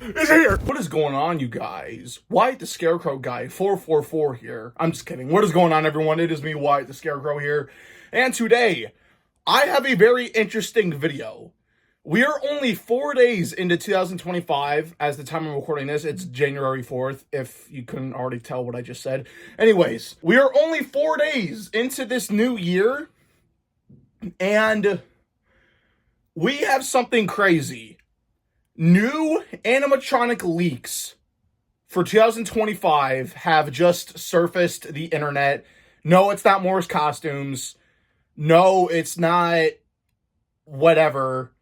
is here. What is going on, you guys? Wyatt the Scarecrow guy 444 here. I'm just kidding. What is going on, everyone? It is me, Wyatt the Scarecrow here. And today, I have a very interesting video. We are only 4 days into 2025 as the time I'm recording this. It's January 4th, if you couldn't already tell what I just said. Anyways, we are only 4 days into this new year, and we have something crazy. New animatronic leaks for 2025 have just surfaced the internet. No, it's not Morris costumes. No, it's not whatever.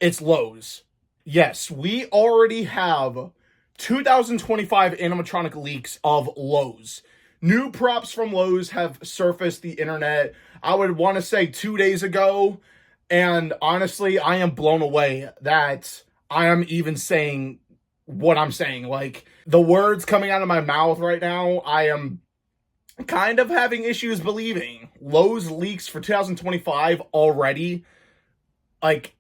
It's Lowe's. Yes, we already have 2025 animatronic leaks of Lowe's. New props from Lowe's have surfaced the internet, I would want to say 2 days ago. And honestly, I am blown away that I am even saying what I'm saying. Like, the words coming out of my mouth right now, I am kind of having issues believing. Lowe's leaks for 2025 already. Like,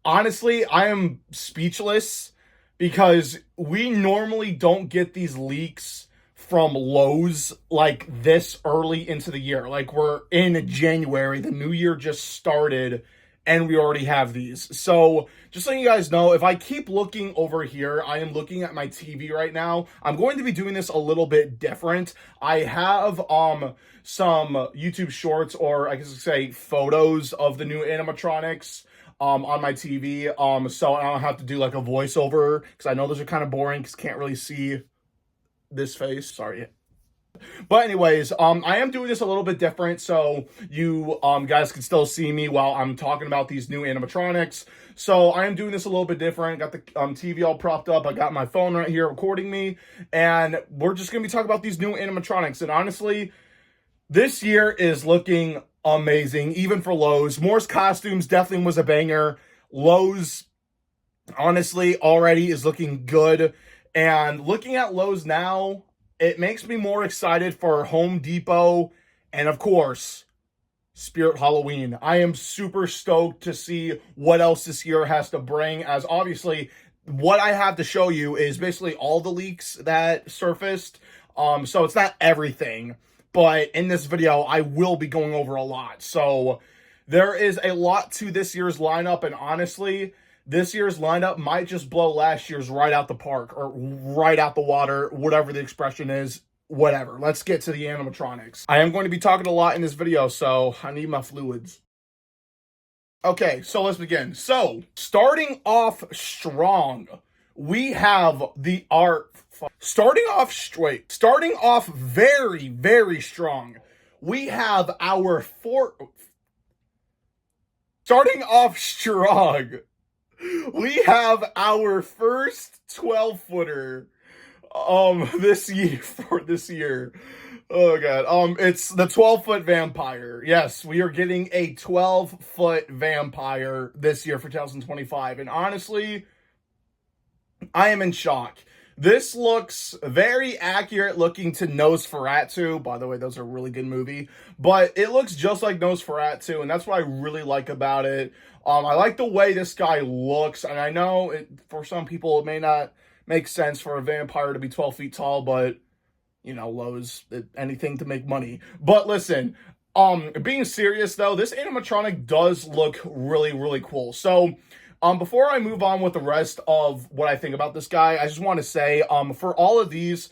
honestly, I am speechless because we normally don't get these leaks from Lowe's like this early into the year. Like, we're in January, the new year just started, and we already have these. So, just letting you guys know, if I keep looking over here, I am looking at my TV right now. I'm going to be doing this a little bit different. I have some YouTube shorts, or I guess say photos of the new animatronics on my TV. So I don't have to do like a voiceover, because I know those are kind of boring, because can't really see this face. Sorry. But anyways, I am doing this a little bit different, so you guys can still see me while I'm talking about these new animatronics. So I am doing this a little bit different. Got the TV all propped up. I got my phone right here recording me, and we're just gonna be talking about these new animatronics. And honestly, this year is looking amazing, even for Lowe's. Morris costumes definitely was a banger. Lowe's, honestly, already is looking good. And looking at Lowe's now, it makes me more excited for Home Depot and, of course, Spirit Halloween. I am super stoked to see what else this year has to bring, as obviously what I have to show you is basically all the leaks that surfaced. So it's not everything, but in this video, I will be going over a lot. So there is a lot to this year's lineup, and honestly, this year's lineup might just blow last year's right out the park, or right out the water, whatever the expression is, whatever. Let's get to the animatronics. I am going to be talking a lot in this video, so I need my fluids. Okay, so let's begin. So, starting off strong, we have the art. Starting off very, very strong, we have our starting off strong, we have our first 12-footer this year. Oh god. It's the 12-foot vampire. Yes, we are getting a 12-foot vampire this year for 2025. And honestly, I am in shock. This looks very accurate looking to Nosferatu. By the way, those are a really good movie. But it looks just like Nosferatu, and that's what I really like about it. I like the way this guy looks, and I know for some people it may not make sense for a vampire to be 12 feet tall, but, you know, Lowe's, anything to make money. But listen, being serious though, this animatronic does look really, really cool. So, before I move on with the rest of what I think about this guy, I just want to say, for all of these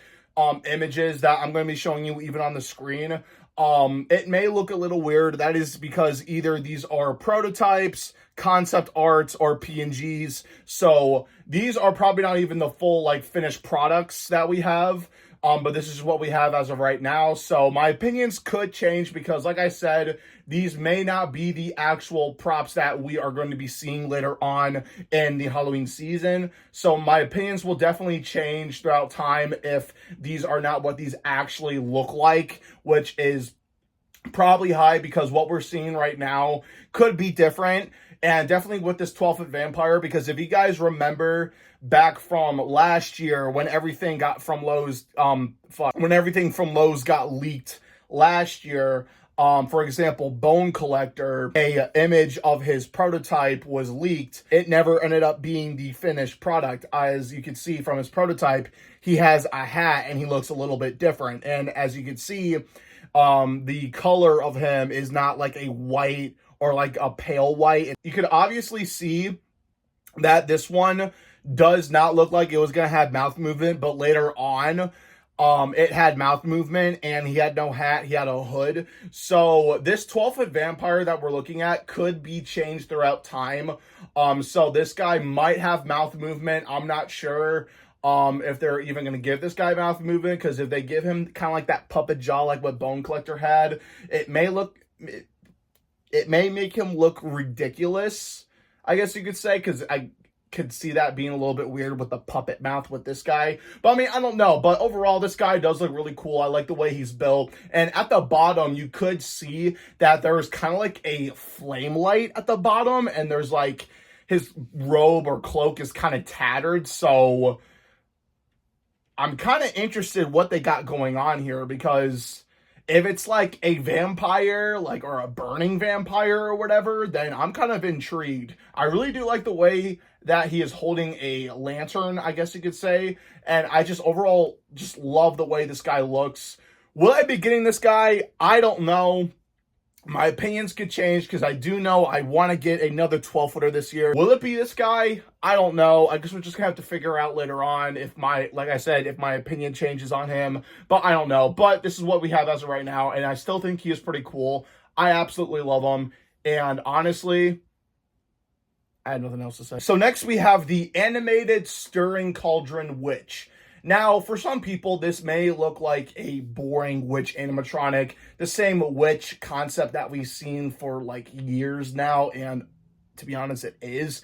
images that I'm going to be showing you even on the screen, it may look a little weird. That is because either these are prototypes, concept arts, or PNGs. So these are probably not even the full like finished products that we have. But this is what we have as of right now. So my opinions could change because, like I said, these may not be the actual props that we are going to be seeing later on in the Halloween season. So my opinions will definitely change throughout time if these are not what these actually look like, which is probably high because what we're seeing right now could be different. And definitely with this 12-foot vampire, because if you guys remember back from last year when everything got from Lowe's, when everything from Lowe's got leaked last year, For example, Bone Collector, a image of his prototype was leaked. It never ended up being the finished product. As you can see from his prototype, he has a hat and he looks a little bit different. And as you can see, the color of him is not like a white or like a pale white. You could obviously see that this one does not look like it was going to have mouth movement, but later on, it had mouth movement and he had no hat, he had a hood. So this 12-foot vampire that we're looking at could be changed throughout time. So this guy might have mouth movement. I'm not sure if they're even going to give this guy mouth movement, because if they give him kind of like that puppet jaw like what Bone Collector had, it may make him look ridiculous, I guess you could say, because I could see that being a little bit weird with the puppet mouth with this guy. But I mean, I don't know. But overall, this guy does look really cool. I like the way he's built. And at the bottom, you could see that there's kind of like a flame light at the bottom. And there's like his robe or cloak is kind of tattered. So I'm kind of interested what they got going on here, because if it's like a vampire, like, or a burning vampire or whatever, then I'm kind of intrigued. I really do like the way that he is holding a lantern, I guess you could say. And I just overall just love the way this guy looks. Will I be getting this guy? I don't know. My opinions could change, because I do know I want to get another 12-footer this year. Will it be this guy? I don't know. I guess we're just going to have to figure out later on if like I said, if my opinion changes on him. But I don't know. But this is what we have as of right now, and I still think he is pretty cool. I absolutely love him. And honestly, I have nothing else to say. So next we have the animated stirring cauldron witch. Now, for some people, this may look like a boring witch animatronic, the same witch concept that we've seen for like years now, and to be honest, it is.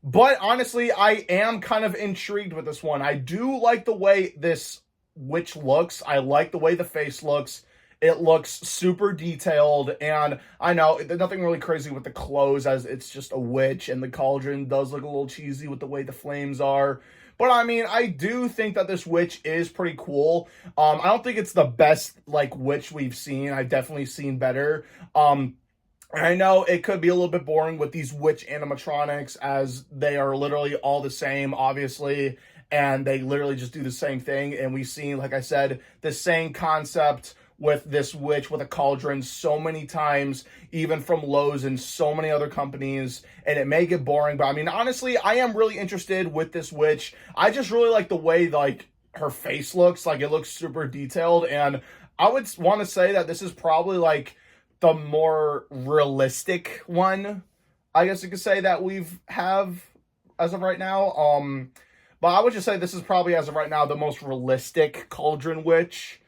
But honestly, I am kind of intrigued with this one. I do like the way this witch looks. I like the way the face looks. It looks super detailed, and I know there's nothing really crazy with the clothes, as it's just a witch, and the cauldron does look a little cheesy with the way the flames are. But I mean, I do think that this witch is pretty cool. I don't think it's the best like witch we've seen. I've definitely seen better. I know it could be a little bit boring with these witch animatronics, as they are literally all the same, obviously, and they literally just do the same thing. And we've seen, like I said, the same concept with this witch with a cauldron so many times, even from Lowe's and so many other companies, and it may get boring. But I mean, honestly, I am really interested with this witch. I just really like the way like her face looks. Like, it looks super detailed, and I would want to say that this is probably like the more realistic one, I guess you could say, that we've have as of right now. But I would just say this is probably, as of right now, the most realistic cauldron witch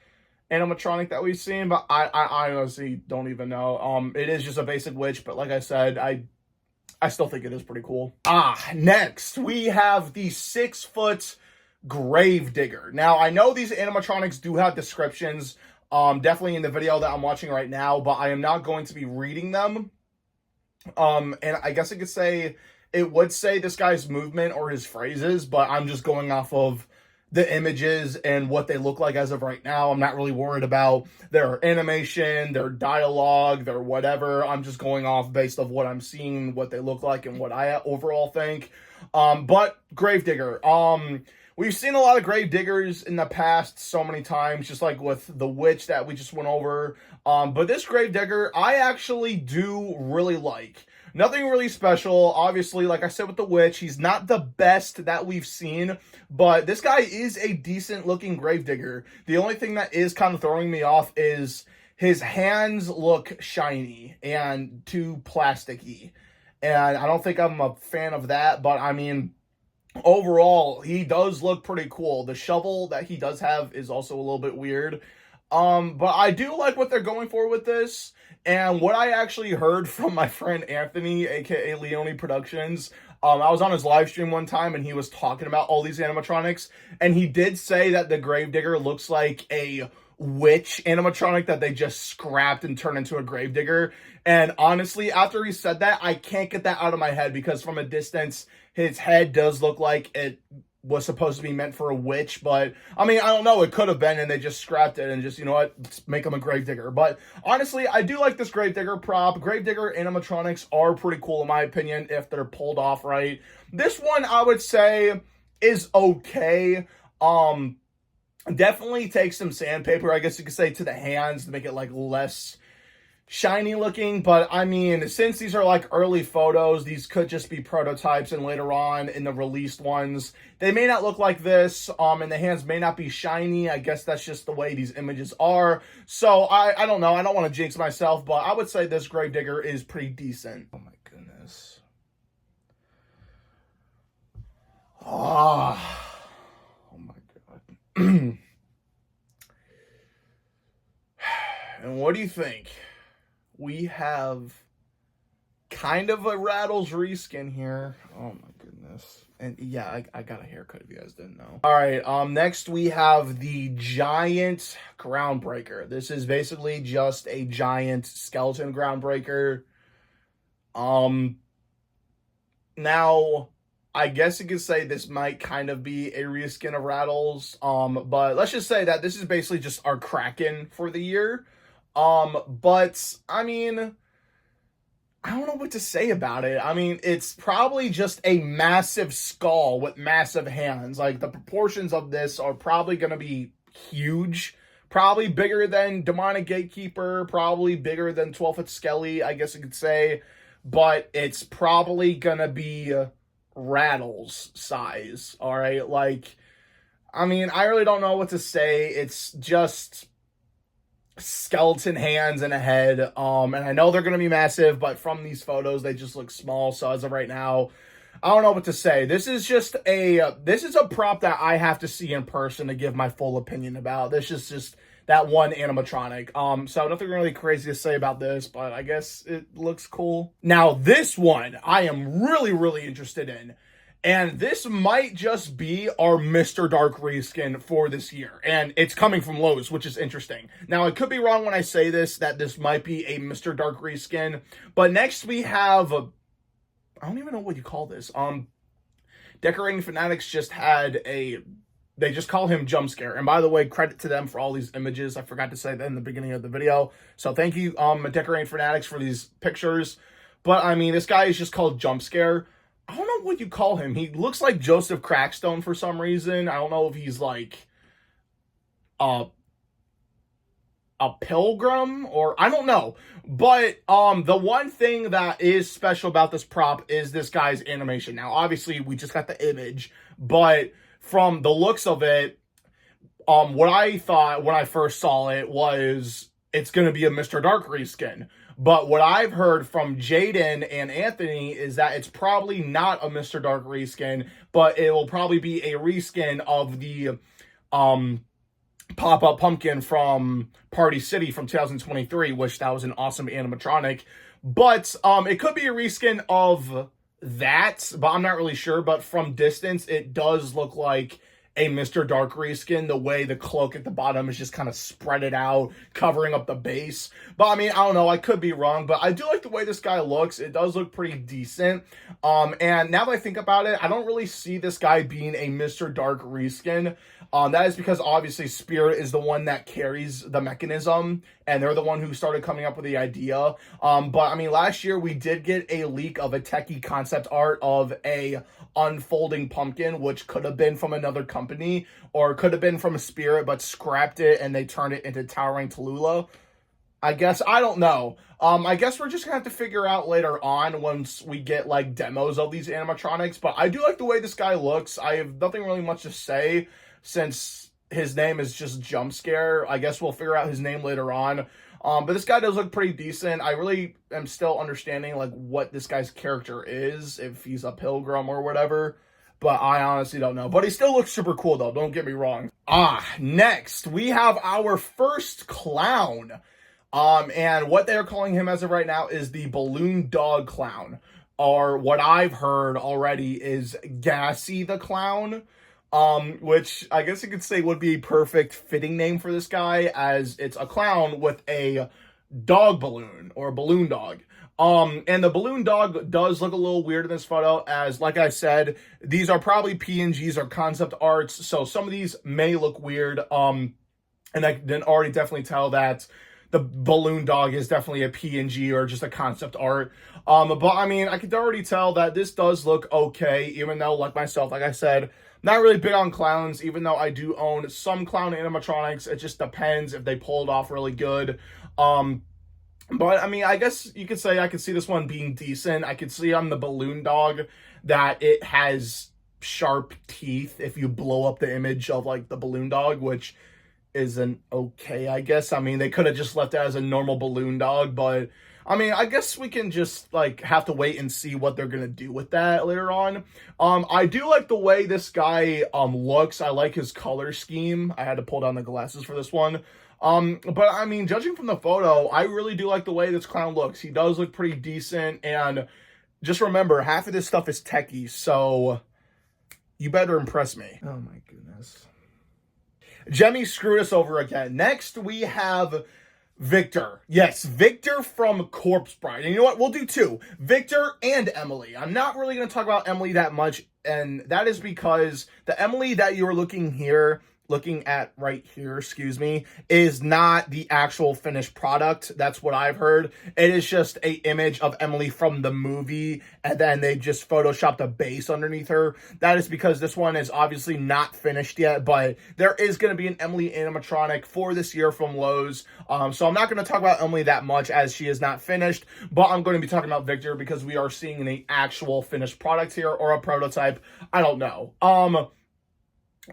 animatronic that we've seen. But I honestly don't even know. It is just a basic witch, but like I said, I still think it is pretty cool. Next we have the 6-foot Gravedigger. Now, I know these animatronics do have descriptions, definitely in the video that I'm watching right now, but I am not going to be reading them. And I guess I could say, it would say this guy's movement or his phrases, but I'm just going off of the images and what they look like as of right now. I'm not really worried about their animation, their dialogue, their whatever. I'm just going off based of what I'm seeing, what they look like, and what I overall think. But Gravedigger, we've seen a lot of Gravediggers in the past so many times, just like with the witch that we just went over. But this Gravedigger, I actually do really like. Nothing really special. Obviously, like I said with the witch, he's not the best that we've seen, but this guy is a decent looking Gravedigger. The only thing that is kind of throwing me off is his hands look shiny and too plasticky. And I don't think I'm a fan of that, but I mean, overall, he does look pretty cool. The shovel that he does have is also a little bit weird. But I do like what they're going for with this. And what I actually heard from my friend Anthony, aka Leone Productions, I was on his live stream one time and he was talking about all these animatronics, and he did say that the Gravedigger looks like a witch animatronic that they just scrapped and turned into a Gravedigger. And honestly, after he said that, I can't get that out of my head, because from a distance, his head does look like it was supposed to be meant for a witch, but I mean, I don't know, it could have been, and they just scrapped it and just, you know what, let's make him a Gravedigger. But honestly, I do like this Gravedigger prop. Gravedigger animatronics are pretty cool in my opinion if they're pulled off right. This one I would say is okay. Definitely takes some sandpaper, I guess you could say, to the hands to make it like less shiny looking. But I mean, since these are like early photos, these could just be prototypes, and later on in the released ones they may not look like this, and the hands may not be shiny. I guess that's just the way these images are. So I don't know, I don't want to jinx myself, but I would say this Gravedigger is pretty decent. Oh my goodness. Oh my god. And what do you think? We have kind of a Rattles reskin here. Oh my goodness. And yeah, I got a haircut if you guys didn't know. All right, next we have the giant Groundbreaker. This is basically just a giant skeleton Groundbreaker. Now, I guess you could say this might kind of be a reskin of Rattles. But let's just say that this is basically just our Kraken for the year. But I mean, I don't know what to say about it. I mean, it's probably just a massive skull with massive hands. Like, the proportions of this are probably going to be huge. Probably bigger than Demonic Gatekeeper, probably bigger than 12-foot Skelly, I guess you could say. But it's probably going to be Rattles size, all right? Like, I mean, I really don't know what to say. It's just skeleton hands and a head, and I know they're going to be massive, but from these photos they just look small. So as of right now, I don't know what to say. This is just a prop that I have to see in person to give my full opinion about. This is just that one animatronic. So nothing really crazy to say about this, but I guess it looks cool. Now this one I am really interested in. And this might just be our Mr. Dark reskin for this year. And it's coming from Lowe's, which is interesting. Now, I could be wrong when I say this, that this might be a Mr. Dark reskin. But next we have, I don't even know what you call this. Decorating Fanatics just had they just call him JumpScare. And by the way, credit to them for all these images. I forgot to say that in the beginning of the video. So thank you, Decorating Fanatics, for these pictures. But, I mean, this guy is just called JumpScare. I don't know what you call him. He looks like Joseph Crackstone for some reason. I don't know if he's like a pilgrim or I don't know. But the one thing that is special about this prop is this guy's animation. Now, obviously, we just got the image, but from the looks of it, what I thought when I first saw it was it's going to be a Mr. Dark reskin. But what I've heard from Jaden and Anthony is that it's probably not a Mr. Dark reskin, but it will probably be a reskin of the pop-up pumpkin from Party City from 2023, which that was an awesome animatronic. But it could be a reskin of that, but I'm not really sure. But from distance, it does look like a Mr. Dark reskin. The way the cloak at the bottom is just kind of spread it out, covering up the base. But I mean, I don't know, I could be wrong, but I do like the way this guy looks. It does look pretty decent. And now that I think about it, I don't really see this guy being a Mr. Dark reskin. That is because obviously Spirit is the one that carries the mechanism, and they're the one who started coming up with the idea. But I mean, last year we did get a leak of a techie concept art of a unfolding pumpkin, which could have been from another company or could have been from a Spirit, but scrapped it and they turned it into Towering Tallulah. I guess, I don't know. I guess we're just gonna have to figure out later on once we get like demos of these animatronics. But I do like the way this guy looks. I have nothing really much to say since his name is just JumpScare. I guess we'll figure out his name later on. But this guy does look pretty decent. I really am still understanding like what this guy's character is, if he's a pilgrim or whatever. But I honestly don't know. But he still looks super cool though, don't get me wrong. Next we have our first clown. And what they're calling him as of right now is the Balloon Dog Clown. Or what I've heard already is Gassy the Clown. Which I guess you could say would be a perfect fitting name for this guy, as it's a clown with a dog balloon or a balloon dog. And the balloon dog does look a little weird in this photo, as like I said, these are probably PNGs or concept arts, so some of these may look weird. And I can already definitely tell that the balloon dog is definitely a PNG or just a concept art. But I mean, I could already tell that this does look okay, even though, like myself, like I said, not really big on clowns, even though I do own some clown animatronics. It just depends if they pull it off really good. But I mean, I guess you could say I could see this one being decent. I could see on the balloon dog that it has sharp teeth if you blow up the image of like the balloon dog, which isn't okay, I guess. I mean, they could have just left it as a normal balloon dog, but I mean, I guess we can just like have to wait and see what they're gonna do with that later on. I do like the way this guy looks. I like his color scheme. I had to pull down the glasses for this one. But I mean, judging from the photo, I really do like the way this clown looks. He does look pretty decent, and just remember, half of this stuff is techie, so you better impress me. Oh my goodness. Jemmy screwed us over again. Next, we have Victor. Yes, Victor from Corpse Bride. And you know what? We'll do two. Victor and Emily. I'm not really going to talk about Emily that much, and that is because the Emily that you're looking at right here, excuse me, is not the actual finished product. That's what I've heard. It is just a image of Emily from the movie, and then they just photoshopped a base underneath her. That is because this one is obviously not finished yet, but there is going to be an Emily animatronic for this year from Lowe's. So I'm not going to talk about Emily that much as she is not finished, but I'm going to be talking about Victor because we are seeing an actual finished product here, or a prototype. I don't know. All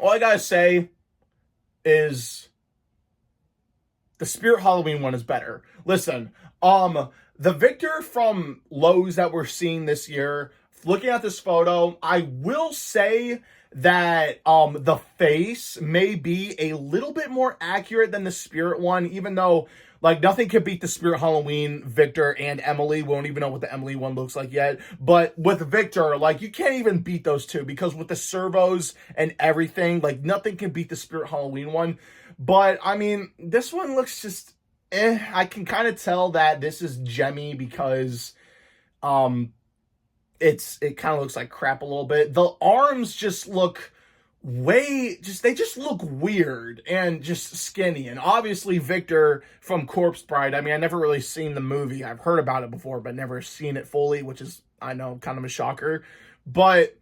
I gotta say is the Spirit Halloween one is better. Listen, the Victor from Lowe's that we're seeing this year, looking at this photo, I will say that the face may be a little bit more accurate than the Spirit one, even though like nothing can beat the Spirit Halloween Victor and Emily. We don't even know what the Emily one looks like yet. But with Victor, like you can't even beat those two because with the servos and everything, like nothing can beat the Spirit Halloween one. But I mean, this one looks just I can kind of tell that this is Jemmy because it kind of looks like crap a little bit. The arms just look they just look weird and just skinny. And obviously Victor from Corpse Bride, I mean, I never really seen the movie. I've heard about it before, but never seen it fully, which is, I know, kind of a shocker. But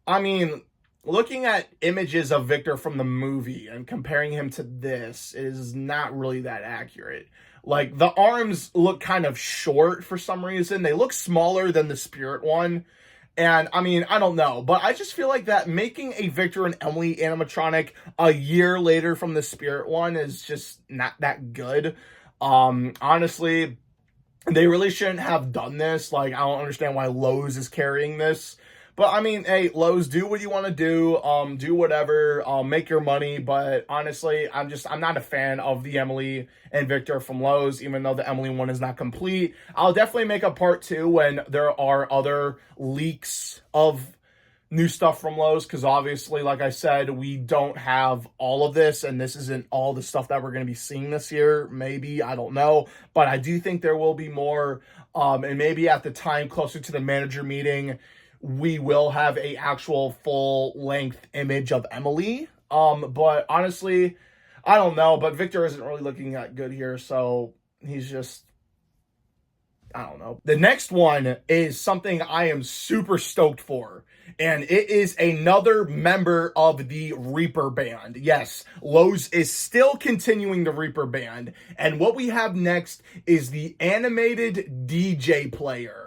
I mean, looking at images of Victor from the movie and comparing him to this is not really that accurate. Like the arms look kind of short for some reason. They look smaller than the Spirit one. And I mean, I don't know, but I just feel like that making a Victor and Emily animatronic a year later from the Spirit one is just not that good. Honestly, they really shouldn't have done this. Like, I don't understand why Lowe's is carrying this. But I mean, hey, Lowe's, do what you want to do whatever, make your money. But honestly, I'm not a fan of the Emily and Victor from Lowe's, even though the Emily one is not complete. I'll definitely make a part 2 when there are other leaks of new stuff from Lowe's, because obviously, like I said, we don't have all of this, and this isn't all the stuff that we're going to be seeing this year. Maybe, I don't know, but I do think there will be more, and maybe at the time closer to the manager meeting, we will have a actual full-length image of Emily. But honestly, I don't know. But Victor isn't really looking that good here, so he's just, I don't know. The next one is something I am super stoked for, and it is another member of the Reaper Band. Yes, Lowe's is still continuing the Reaper Band, and what we have next is the animated DJ player.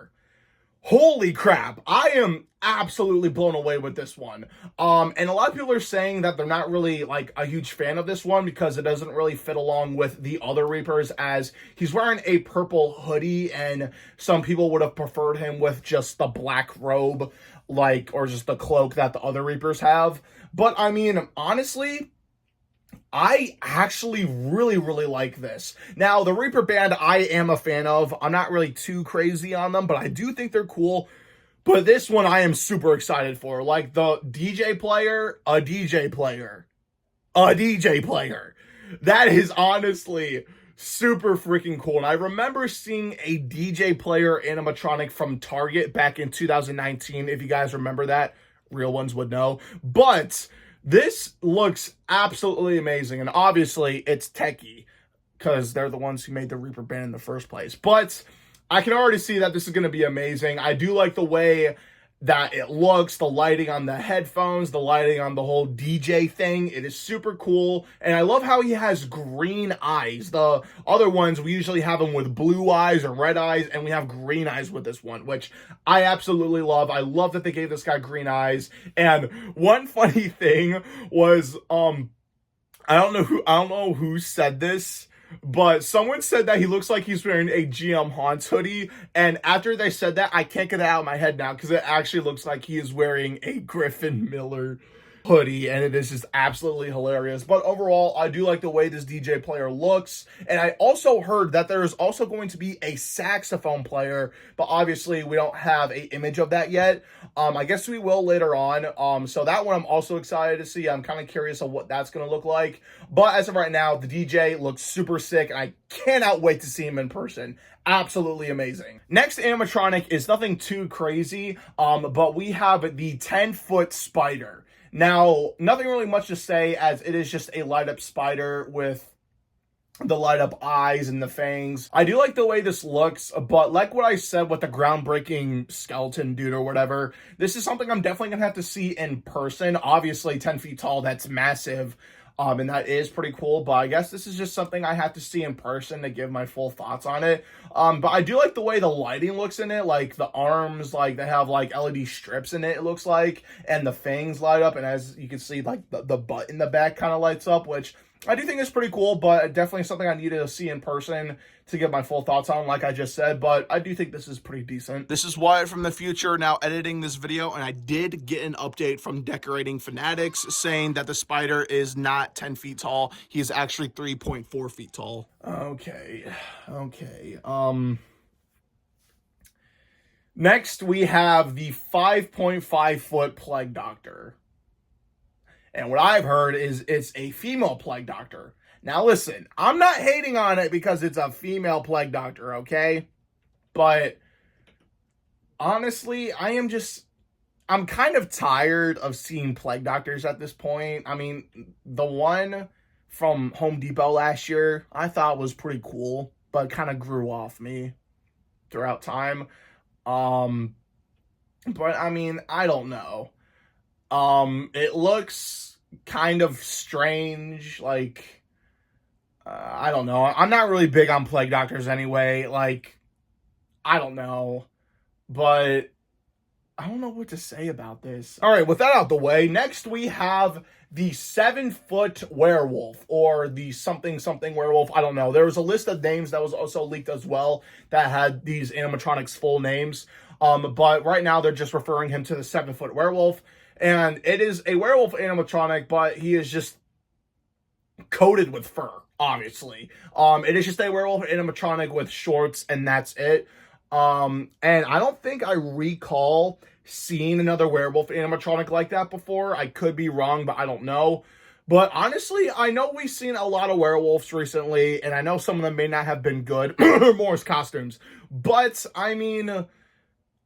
Holy crap, I am absolutely blown away with this one. And a lot of people are saying that they're not really like a huge fan of this one because it doesn't really fit along with the other Reapers, as he's wearing a purple hoodie, and some people would have preferred him with just the black robe, like, or just the cloak that the other Reapers have. But I mean, honestly, I actually really, really like this. Now, the Reaper Band I am a fan of. I'm not really too crazy on them, but I do think they're cool. But this one I am super excited for. Like, the DJ player, a DJ player. A DJ player. That is honestly super freaking cool. And I remember seeing a DJ player animatronic from Target back in 2019. If you guys remember that, real ones would know. But this looks absolutely amazing. And obviously, it's techie because they're the ones who made the Reaper band in the first place. But I can already see that this is going to be amazing. I do like the way that it looks, the lighting on the headphones, the lighting on the whole DJ thing. It is super cool. And I love how he has green eyes. The other ones, we usually have them with blue eyes or red eyes, and we have green eyes with this one, which I absolutely love. I love that they gave this guy green eyes. And one funny thing was, I don't know who said this, but someone said that he looks like he's wearing a GM Haunts hoodie, and after they said that, I can't get it out of my head now, because it actually looks like he is wearing a Griffin Miller hoodie, and it is just absolutely hilarious. But overall, I do like the way this DJ player looks, and I also heard that there is also going to be a saxophone player, but obviously we don't have an image of that yet. I guess we will later on. So that one I'm also excited to see. I'm kind of curious of what that's going to look like. But as of right now, the DJ looks super sick, and I cannot wait to see him in person. Absolutely amazing. Next animatronic is nothing too crazy, but we have the 10-foot spider. Now, nothing really much to say, as it is just a light-up spider with the light-up eyes and the fangs. I do like the way this looks, but like what I said with the groundbreaking skeleton dude or whatever, this is something I'm definitely going to have to see in person. Obviously, 10 feet tall, that's massive. And that is pretty cool, but I guess this is just something I have to see in person to give my full thoughts on it. But I do like the way the lighting looks in it, like the arms, like they have like LED strips in it, it looks like, and the fangs light up, and as you can see, like the butt in the back kind of lights up, which I do think is pretty cool, but definitely something I need to see in person to get my full thoughts on, like I just said, but I do think this is pretty decent. This is Wyatt from the future now editing this video, and I did get an update from Decorating Fanatics saying that the spider is not 10 feet tall. He is actually 3.4 feet tall. Okay. Next, we have the 5.5-foot Plague Doctor. And what I've heard is it's a female Plague Doctor. Now listen, I'm not hating on it because it's a female Plague Doctor, okay? But honestly, I'm kind of tired of seeing Plague Doctors at this point. I mean, the one from Home Depot last year, I thought was pretty cool, but kind of grew off me throughout time. But I mean, I don't know. It looks kind of strange, like, I don't know. I'm not really big on Plague Doctors anyway, like, I don't know, but I don't know what to say about this. All right, with that out the way, next we have the 7-foot werewolf, or the something werewolf. I don't know. There was a list of names that was also leaked as well that had these animatronics' full names. But right now they're just referring him to the 7-foot werewolf. And it is a werewolf animatronic, but he is just coated with fur, obviously. It is just a werewolf animatronic with shorts, and that's it. And I don't think I recall seeing another werewolf animatronic like that before. I could be wrong, but I don't know. But honestly, I know we've seen a lot of werewolves recently, and I know some of them may not have been good, more as costumes. But, I mean,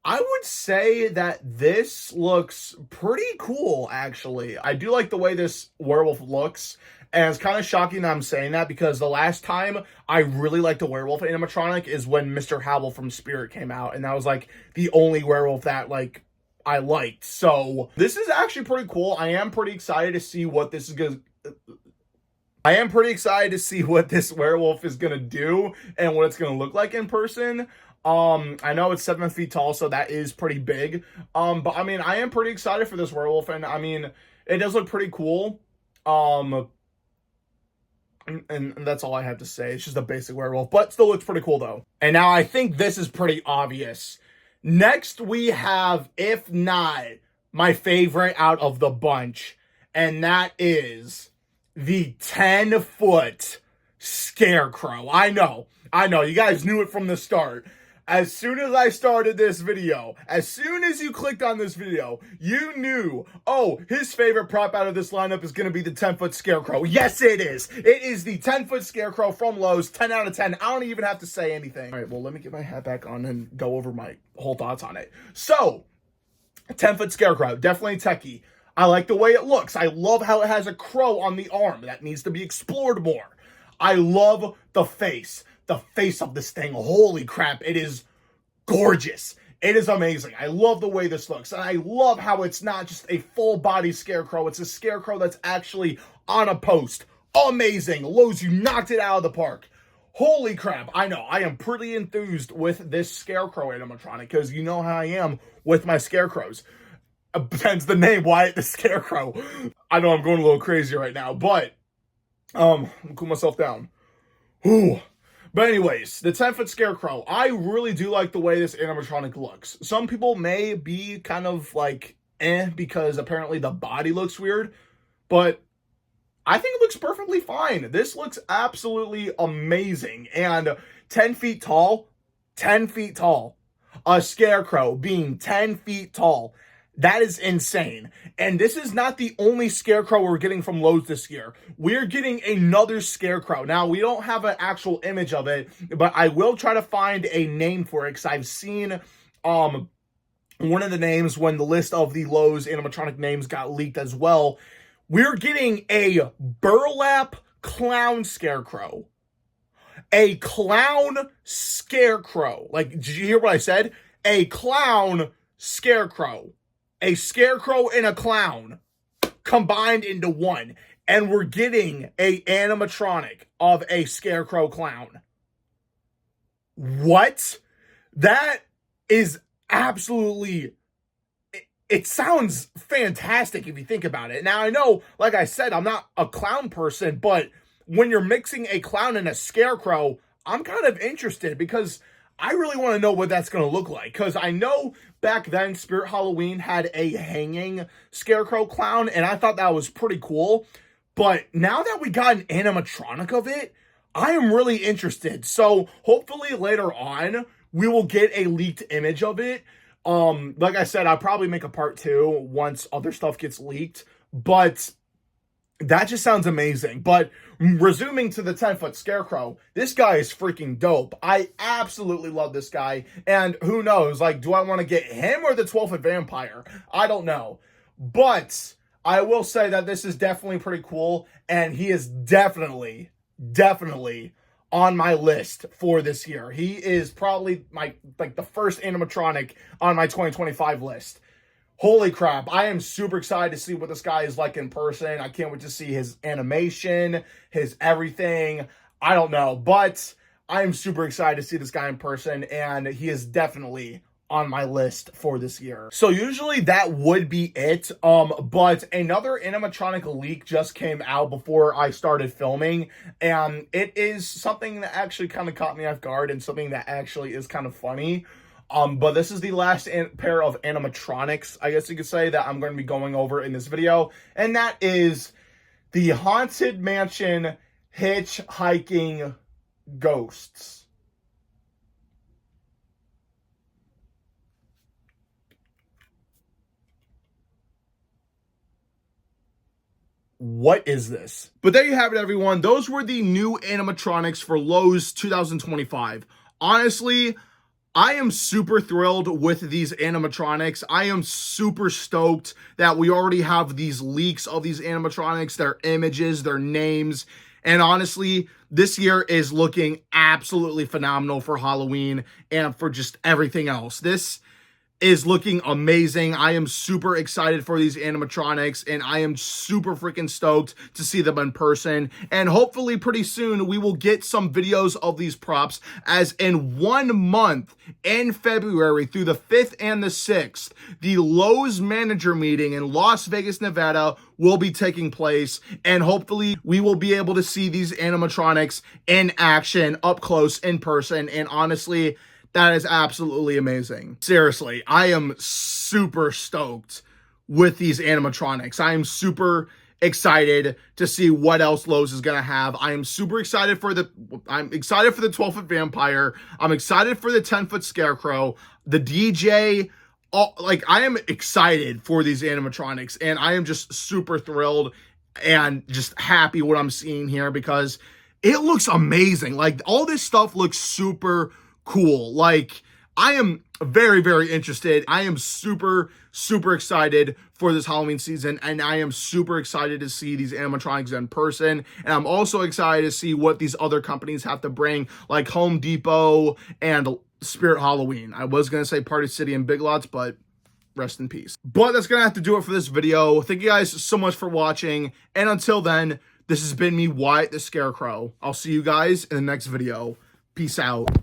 I would say that this looks pretty cool, actually. I do like the way this werewolf looks, and it's kind of shocking that I'm saying that, because the last time I really liked a werewolf animatronic is when Mr. Howell from Spirit came out, and that was, like, the only werewolf that, like, I liked. So this is actually pretty cool. I am pretty excited to see what this is going to... I am pretty excited to see what this werewolf is going to do and what it's going to look like in person. I know it's 7 feet tall, so that is pretty big. But I mean, I am pretty excited for this werewolf, and I mean, it does look pretty cool. And that's all I have to say. It's just a basic werewolf, but still looks pretty cool though. And now I think this is pretty obvious. Next, we have, if not my favorite out of the bunch, and that is the 10-foot Scarecrow. I know. You guys knew it from the start. as soon as I started this video, as soon as you clicked on this video, you knew, oh, his favorite prop out of this lineup is going to be the 10-foot Scarecrow. Yes, it is. It is the 10-foot Scarecrow from Lowe's, 10 out of 10. I don't even have to say anything. All right, well, let me get my hat back on and go over my whole thoughts on it. So, 10-foot Scarecrow, definitely techie. I like the way it looks. I love how it has a crow on the arm. That needs to be explored more. I love the face. The face of this thing. Holy crap. It is gorgeous. It is amazing. I love the way this looks. And I love how it's not just a full body Scarecrow. It's a Scarecrow that's actually on a post. Amazing. Lowe's, you knocked it out of the park. Holy crap. I know. I am pretty enthused with this Scarecrow animatronic because you know how I am with my Scarecrows. Hence the name, Wyatt the Scarecrow. I know I'm going a little crazy right now, but I'll cool myself down. Ooh. But anyways, the 10-foot Scarecrow, I really do like the way this animatronic looks. Some people may be kind of like, because apparently the body looks weird, but I think it looks perfectly fine. This looks absolutely amazing. And 10 feet tall, 10 feet tall. A Scarecrow being 10 feet tall. That is insane. And this is not the only Scarecrow we're getting from Lowe's this year. We're getting another Scarecrow. Now, we don't have an actual image of it, but I will try to find a name for it because I've seen one of the names when the list of the Lowe's animatronic names got leaked as well. We're getting a burlap clown Scarecrow. A clown Scarecrow. Like, did you hear what I said? A clown Scarecrow. A Scarecrow and a clown combined into one. And we're getting a animatronic of a Scarecrow clown. What? That is absolutely... It sounds fantastic if you think about it. Now, I know, like I said, I'm not a clown person, but when you're mixing a clown and a Scarecrow, I'm kind of interested because I really want to know what that's going to look like. Because I know back then Spirit Halloween had a hanging Scarecrow clown, and I thought that was pretty cool. But now that we got an animatronic of it, I am really interested. So hopefully later on, we will get a leaked image of it. Like I said, I'll probably make a part 2 once other stuff gets leaked. But that just sounds amazing. But resuming to the 10-foot Scarecrow, this guy is freaking dope. I absolutely love this guy. And who knows, like, do I want to get him or the 12-foot vampire? I don't know. But I will say that this is definitely pretty cool. And he is definitely on my list for this year. He is probably the first animatronic on my 2025 list. Holy crap. I am super excited to see what this guy is like in person. I can't wait to see his animation, his everything. I don't know, but I am super excited to see this guy in person, and he is definitely on my list for this year. So usually that would be it, but another animatronic leak just came out before I started filming, and it is something that actually kind of caught me off guard and something that actually is kind of funny. But this is the last pair of animatronics, I guess you could say, that I'm going to be going over in this video, and that is the Haunted Mansion hitchhiking ghosts. What is this? But there you have it, everyone. Those were the new animatronics for Lowe's 2025. Honestly, I am super thrilled with these animatronics. I am super stoked that we already have these leaks of these animatronics, their images, their names. And honestly, this year is looking absolutely phenomenal for Halloween and for just everything else. This is looking amazing. I am super excited for these animatronics, and I am super freaking stoked to see them in person. And hopefully pretty soon we will get some videos of these props, as in 1 month in February through the 5th and the 6th, the Lowe's manager meeting in Las Vegas, Nevada will be taking place, and hopefully we will be able to see these animatronics in action, up close, in person. And honestly, that is absolutely amazing. Seriously, I am super stoked with these animatronics. I am super excited to see what else Lowe's is gonna have. I'm excited for the 12-foot vampire. I'm excited for the 10-foot scarecrow, the DJ. Like, I am excited for these animatronics, and I am just super thrilled and just happy what I'm seeing here because it looks amazing. Like, all this stuff looks super cool. Like, I am very, very interested. I am super, super excited for this Halloween season, and I am super excited to see these animatronics in person. And I'm also excited to see what these other companies have to bring, like Home Depot and Spirit Halloween. I was going to say Party City and Big Lots, but rest in peace. But that's going to have to do it for this video. Thank you guys so much for watching. And until then, this has been me, Wyatt the Scarecrow. I'll see you guys in the next video. Peace out.